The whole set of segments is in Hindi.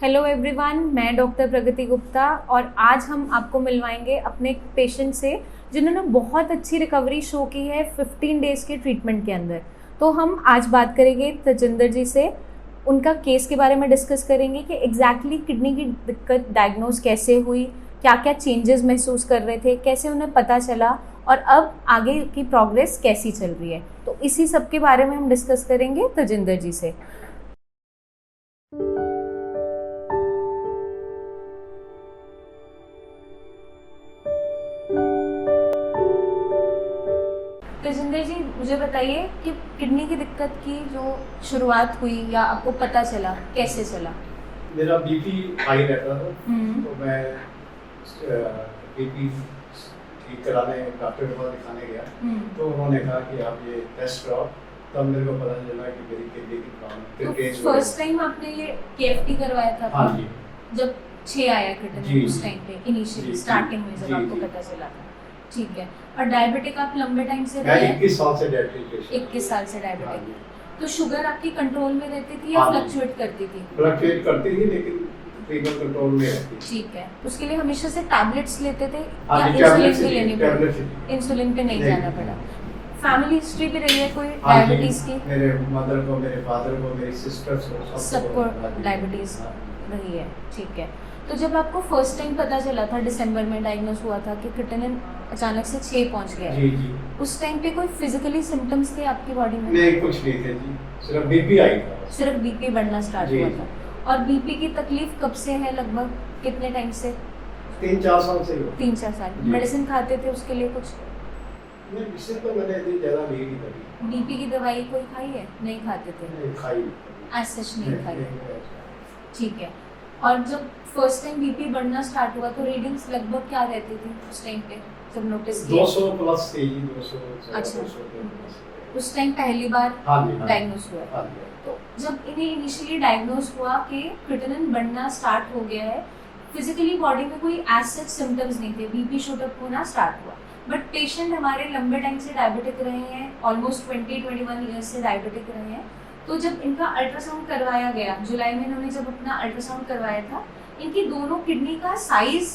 हेलो एवरीवन, मैं डॉक्टर प्रगति गुप्ता और आज हम आपको मिलवाएंगे अपने पेशेंट से जिन्होंने बहुत अच्छी रिकवरी शो की है 15 डेज़ के ट्रीटमेंट के अंदर। तो हम आज बात करेंगे तजिंदर जी से, उनका केस के बारे में डिस्कस करेंगे कि एग्जैक्टली किडनी की दिक्कत डायग्नोज कैसे हुई, क्या क्या चेंजेस महसूस कर रहे थे, कैसे उन्हें पता चला और अब आगे की प्रोग्रेस कैसी चल रही है। तो इसी सब के बारे में हम डिस्कस करेंगे तजिंदर जी से। तजिंदर जी, मुझे बताइए कि किडनी की दिक्कत की जो शुरुआत हुई या आपको पता चला, कैसे चला? मेरा बीपी हाई रहता था, तो मैं बीपी ठीक कराने डॉक्टर के पास दिखाने गया, तो उन्होंने कहा कि आप ये टेस्ट कराओ। तब मेरे को पता चला कि मेरी किडनी की प्रॉब्लम। तो फर्स्ट टाइम आपने ये केएफटी करवाया था? हाँ जी। जब 6 आया क्रिटिनिन उस टाइम पे इनिशियली स्टार्टिंग में जब आपको पता चला था, ठीक है। और डायबिटिक आप लंबे टाइम से रहे? 21 साल से डायबिटिक। 21 साल से डायबिटिक। तो शुगर आपकी कंट्रोल में रहती थी या फ्लक्चुएट करती थी? फ्लक्चुएट करती थी, लेकिन तकरीबन कंट्रोल में रहती थी। ठीक है। उसके लिए हमेशा से टैबलेट्स लेते थे या इंसुलिन भी लेनी पड़ी? इंसुलिन पे नहीं जाना पड़ा। फैमिली हिस्ट्री भी रही है कोई डायबिटीज की? मेरे मदर को, मेरे फादर को, मेरी सिस्टर्स को, सबको डायबिटीज रही है, ठीक है। तो जब आपको फर्स्ट टाइम पता चला था, दिसंबर में डायग्नोस हुआ था कि क्रिटिनिन अचानक से 6 पहुंच गया, जी जी, उस टाइम पे कोई फिजिकली सिम्टम्स थे आपकी बॉडी में? नहीं, कुछ नहीं थे जी, सिर्फ बीपी आई था। सिर्फ बीपी बढ़ना स्टार्ट हुआ था। और बीपी की तकलीफ कब से है, लगभग कितने टाइम से? 3-4 साल से। 3-4 साल। मेडिसिन खाते थे उसके लिए कुछ? मेडिसिन तो मैंने इतनी ज़्यादा ली नहीं कभी। बीपी की दवाई कोई खाई है? नहीं खाते थे? नहीं खाई। एज सच नहीं खाई, ठीक है। और जब फर्स्ट टाइम बीपी बढ़ना स्टार्ट हुआ तो रीडिंग्स लगभग क्या रहती थी उस टाइम पे जब नोटिस किया? 200 प्लस थी जी, 200। अच्छा, उस टाइम पहली बार डायग्नोस हुआ? हाँ जी। तो जब इन्हें इनिशियली डायग्नोस हुआ कि क्रिटिनिन बढ़ना स्टार्ट हो गया है, फिजिकली बॉडी में कोई एज सच सिम्टम्स नहीं थे, बीपी शूट अप होना स्टार्ट हुआ, बट पेशेंट हमारे लंबे टाइम से डायबिटिक रहे हैं, ऑलमोस्ट 20-21 ईयर्स से डायबिटिक रहे हैं। तो जब इनका अल्ट्रासाउंड करवाया गया जुलाई में, इन्होंने जब अपना अल्ट्रासाउंड करवाया था, इनकी दोनों किडनी का साइज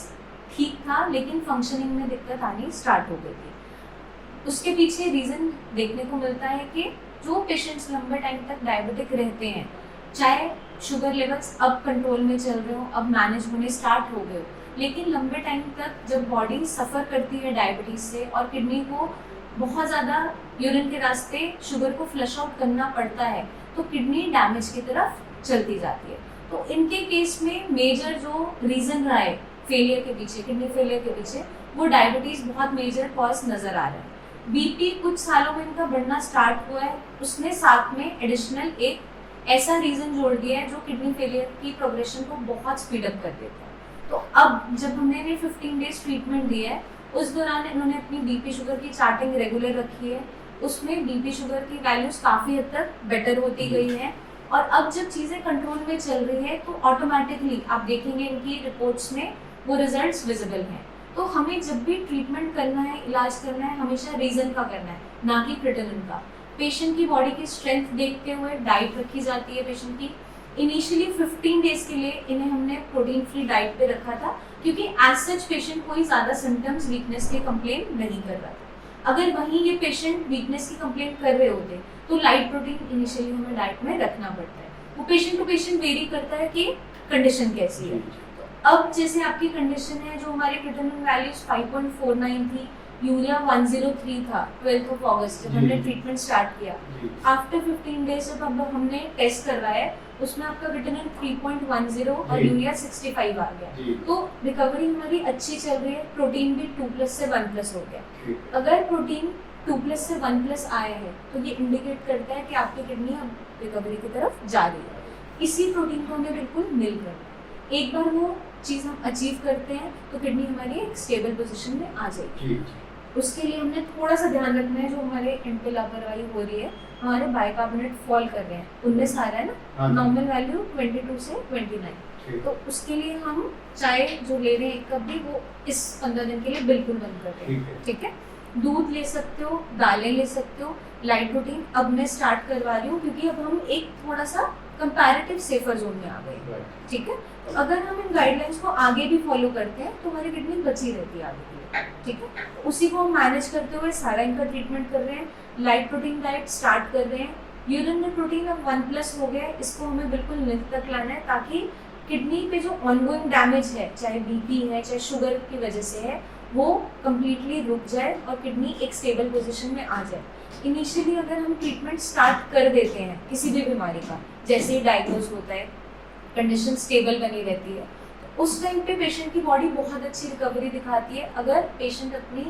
ठीक था लेकिन फंक्शनिंग में दिक्कत आनी स्टार्ट हो गई थी। उसके पीछे रीज़न देखने को मिलता है कि जो पेशेंट्स लंबे टाइम तक डायबिटिक रहते हैं, चाहे शुगर लेवल्स अब कंट्रोल में चल रहे हो, अब मैनेज होने स्टार्ट हो गए हो, लेकिन लंबे टाइम तक जब बॉडी सफ़र करती है डायबिटीज़ से और किडनी को बहुत ज़्यादा यूरिन के रास्ते शुगर को फ्लश आउट करना पड़ता है, तो किडनी डैमेज की तरफ चलती जाती है। तो इनके केस में मेजर जो रीज़न रहा है फेलियर के पीछे, किडनी फेलियर के पीछे, वो डायबिटीज़ बहुत मेजर कॉज नज़र आ रहा है। बीपी कुछ सालों में इनका बढ़ना स्टार्ट हुआ है, उसने साथ में एडिशनल एक ऐसा रीज़न जोड़ दिया है जो किडनी फेलियर की प्रोग्रेशन को बहुत स्पीड अप कर देता है। तो अब जब हमने इन्हें 15 डेज ट्रीटमेंट दिया है, उस दौरान इन्होंने अपनी बीपी शुगर की चार्टिंग रेगुलर रखी है, उसमें बीपी शुगर की वैल्यूज़ काफ़ी हद तक बेटर होती गई हैं। और अब जब चीज़ें कंट्रोल में चल रही है तो ऑटोमेटिकली आप देखेंगे इनकी रिपोर्ट्स में वो रिजल्ट्स विजिबल हैं। तो हमें जब भी ट्रीटमेंट करना है, इलाज करना है, हमेशा रीज़न का करना है, ना कि क्रिटिनिन का। पेशेंट की बॉडी की स्ट्रेंथ देखते हुए डाइट रखी जाती है पेशेंट की। इनिशियली 15 डेज़ के लिए इन्हें हमने प्रोटीन फ्री डाइट पे रखा था, क्योंकि एज सच पेशेंट कोई ज़्यादा सिम्टम्स वीकनेस के कंप्लेन नहीं कर रहा था। अगर वहीं ये पेशेंट वीकनेस की कंप्लेन कर रहे होते तो लाइट प्रोटीन इनिशियली हमें डाइट में रखना पड़ता है। वो पेशेंट टू पेशेंट वेरी करता है कि कंडीशन कैसी है। तो अब जैसे आपकी कंडीशन है, जो हमारे क्रिटिनिन वैल्यूज 5.49 थी, यूरिया 103 था 12 अगस्त जब हमने ट्रीटमेंट स्टार्ट किया। आफ्टर 15 डेज जब अब हमने टेस्ट करवाया, उसमें आपका क्रिटिनिन 3.10 और यूरिया 65 आ गया। तो रिकवरी हमारी अच्छी चल रही है, प्रोटीन भी 2+ से 1+ हो गया। अगर प्रोटीन 2+ से 1+ आया है तो ये इंडिकेट करता है कि आपकी किडनी अब रिकवरी की तरफ जा रही है। इसी प्रोटीन को हमें बिल्कुल मिल रहा है। एक बार वो चीज़ हम अचीव करते हैं तो किडनी हमारी एक स्टेबल पोजीशन में आ जाएगी। उसके लिए हमने थोड़ा सा ध्यान रखना है, जो हमारे एंड पे लापरवाही हो रही है, हमारे बाइकार्बोनेट फॉल कर रहे हैं, 19 आ रहा है ना, नॉर्मल वैल्यू 22 से 29। तो उसके लिए हम चाय जो ले रहे हैं एक कप भी, वो इस 15 दिन के लिए बिल्कुल बंद कर रहे हैं, ठीक है। दूध ले सकते हो, दालें ले सकते हो, लाइट प्रोटीन अब मैं स्टार्ट करवा रही हूँ, क्योंकि अब हम एक थोड़ा सा कंपैरेटिव सेफर जोन में आ गए, राइट। ठीक है। तो अगर हम इन गाइडलाइंस को आगे भी फॉलो करते हैं तो हमारी किडनी बची रहती है आगे के लिए, ठीक है। उसी को हम मैनेज करते हुए सालाइन का ट्रीटमेंट कर रहे हैं, लाइट प्रोटीन डाइट स्टार्ट कर रहे हैं। यूरिन में प्रोटीन अब 1+ हो गया है, इसको हमें बिल्कुल नित तक लाना है ताकि किडनी पे जो ऑनगोइंग डैमेज है, चाहे बीपी है चाहे शुगर की वजह से है, वो कम्प्लीटली रुक जाए और किडनी एक स्टेबल पोजीशन में आ जाए। इनिशियली अगर हम ट्रीटमेंट स्टार्ट कर देते हैं किसी भी बीमारी का, जैसे ही डायग्नोज होता है, कंडीशन स्टेबल बनी रहती है, तो उस टाइम पे पेशेंट की बॉडी बहुत अच्छी रिकवरी दिखाती है अगर पेशेंट अपनी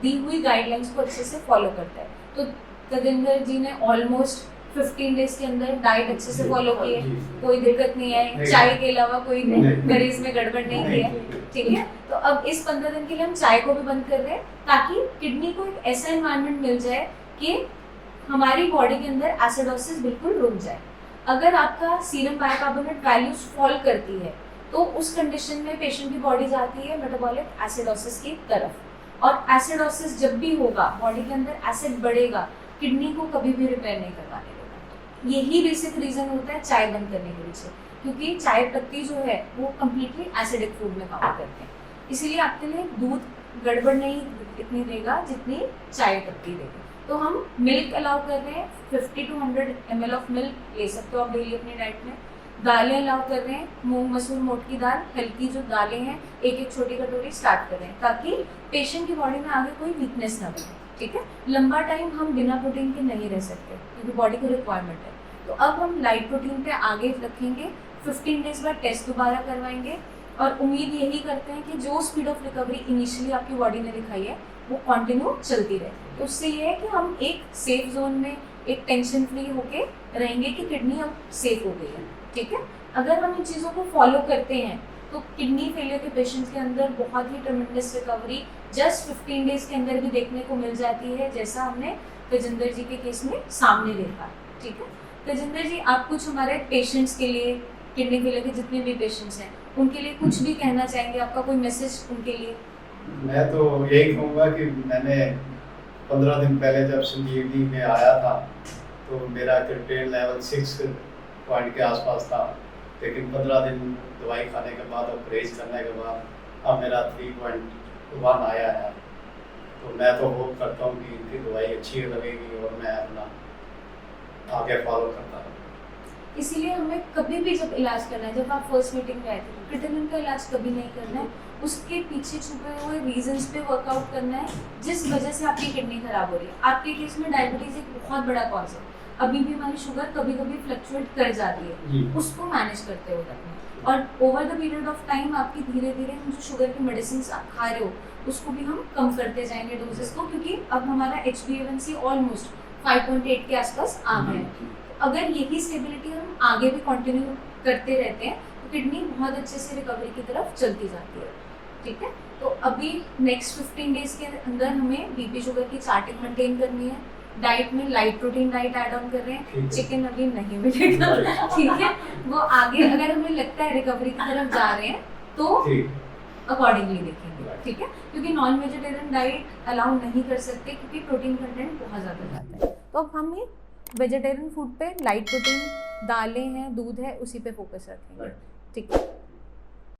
दी हुई गाइडलाइंस को अच्छे से फॉलो करता है। तो तजिंदर जी ने ऑलमोस्ट 15 डेज के अंदर डाइट अच्छे से फॉलो की है, कोई दिक्कत नहीं आई, चाय के अलावा कोई मरीज में गड़बड़ नहीं की है, ठीक है। तो अब इस 15 दिन के लिए हम चाय को भी बंद कर रहे हैं ताकि किडनी को एक ऐसा एनवायरनमेंट मिल जाए कि हमारी बॉडी के अंदर एसिडोसिस बिल्कुल रुक जाए। अगर आपका सीरम बाइकार्बोनेट वैल्यूज फॉल करती है तो उस कंडीशन में पेशेंट की बॉडी जाती है मेटाबॉलिक एसिडोसिस की तरफ, और एसिडोसिस जब भी होगा बॉडी के अंदर एसिड बढ़ेगा, किडनी को कभी भी रिपेयर नहीं करवाने देगा। यही बेसिक रीजन होता है चाय बंद करने के पीछे, क्योंकि चाय पत्ती जो है वो कम्प्लीटली एसिडिक फूड में काम करते हैं, इसीलिए आपके लिए दूध गड़बड़ नहीं इतनी देगा जितनी चाय पत्ती देगी। तो हम मिल्क अलाउ कर रहे हैं, 50 to 100 ml ऑफ मिल्क ले सकते हो आप डेली अपनी डाइट में। दालें अलाउ कर रहे हैं, मूंग मसूर मोटी दाल, हल्की जो दालें हैं एक छोटी कटोरी स्टार्ट कर रहे हैं ताकि पेशेंट की बॉडी में आगे कोई वीकनेस ना बने, ठीक है। लंबा टाइम हम बिना प्रोटीन के नहीं रह सकते क्योंकि बॉडी को रिक्वायरमेंट है। तो अब हम लाइट प्रोटीन पे आगे रखेंगे, 15 डेज बाद टेस्ट दोबारा करवाएंगे और उम्मीद यही करते हैं कि जो स्पीड ऑफ रिकवरी इनिशियली आपकी बॉडी ने दिखाई है वो कंटिन्यू चलती रहे। तो उससे ये है कि हम एक सेफ जोन में एक टेंशन फ्री होके रहेंगे कि किडनी अब सेफ हो गई है, ठीक है। अगर हम इन चीज़ों को फॉलो करते हैं तो किडनी फेलियर के पेशेंट्स के अंदर बहुत ही ट्रेमेंडस रिकवरी जस्ट 15 डेज के अंदर भी देखने को मिल जाती है, जैसा हमने तजिंदर जी के केस में सामने देखा, ठीक है। तजिंदर जी, आप कुछ हमारे पेशेंट्स के लिए, किडनी फेलियर के जितने भी पेशेंट्स हैं उनके लिए कुछ भी कहना चाहेंगे? आपका कोई मैसेज उनके लिए? मैं तो यही कहूँगा कि मैंने 15 दिन पहले जब संजीवनी में आया था तो मेरा क्रिएटिनिन लेवल 6 पॉइंट के आसपास था, लेकिन 15 दिन दवाई खाने के बाद और परहेज करने के बाद अब मेरा 3.1 आया है। तो मैं तो होप करता हूँ कि इनकी दवाई अच्छी लगेगी और मैं अपना आगे फॉलो करता हूँ। इसीलिए हमें कभी भी जब इलाज करना है, जब आप फर्स्ट मीटिंग में आए थे, क्रिएटिनिन का इलाज कभी नहीं करना है, उसके पीछे छुपे हुए रीजंस पे वर्कआउट करना है जिस वजह से आपकी किडनी खराब हो रही है। आपके केस में डायबिटीज एक बहुत बड़ा कॉज है, अभी भी हमारी शुगर कभी कभी फ्लक्चुएट कर जाती है, उसको मैनेज करते हो रखना। और over the period of time आपकी धीरे धीरे हम जो शुगर की मेडिसिन आप खा रहे हो उसको भी हम कम करते जाएंगे डोजेस को, क्योंकि अब हमारा HbA1c ऑलमोस्ट 5.8 के आसपास आ गया है। अगर यही स्टेबिलिटी हम आगे भी कंटिन्यू करते रहते हैं तो किडनी बहुत अच्छे से रिकवरी की तरफ चलती जाती है, ठीक है। तो अभी नेक्स्ट 15 डेज के अंदर हमें बीपी शुगर की चार्टिंग मेंटेन करनी है, डाइट में light protein diet add on कर रहे हैं, चिकन अभी नहीं मिलेगा, ठीक है। वो आगे अगर हमें लगता है रिकवरी की तरफ जा रहे हैं तो अकॉर्डिंगली देखेंगे, ठीक है। क्योंकि नॉन वेजिटेरियन डाइट अलाउ नहीं कर सकते क्योंकि प्रोटीन कंटेंट बहुत ज़्यादा जाता है। तो अब हम ये वेजिटेरियन फूड पे लाइट प्रोटीन दालें हैं, दूध है, उसी पे फोकस रखेंगे, ठीक है।